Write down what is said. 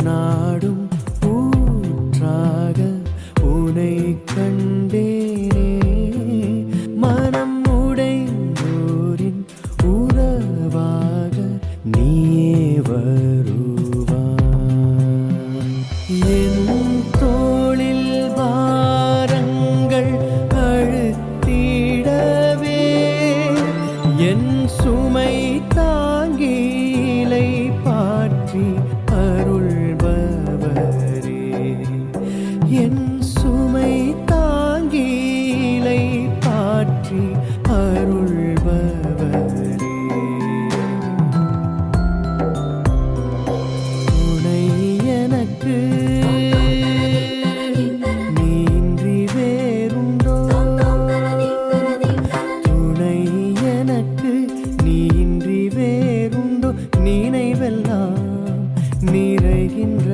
நாடும் ஊற்றாக உனை கண்டேனே. மனம் உடைந்தோரின் உறவாக நீயே வருவாய். என் தோளில் பாரங்கள் அழுத்திடவே என் சுமை தாங்கிலை பாற்றி அருள்பவரே. என் சுமை தாங்கிலை பாற்றி அருள்பவரே. துணை எனக்கு நீன்றி வேறுண்டோ? துணை எனக்கு நீன்றி வேறுண்டோ? நினைவெல்லாம் நிறைகின்ற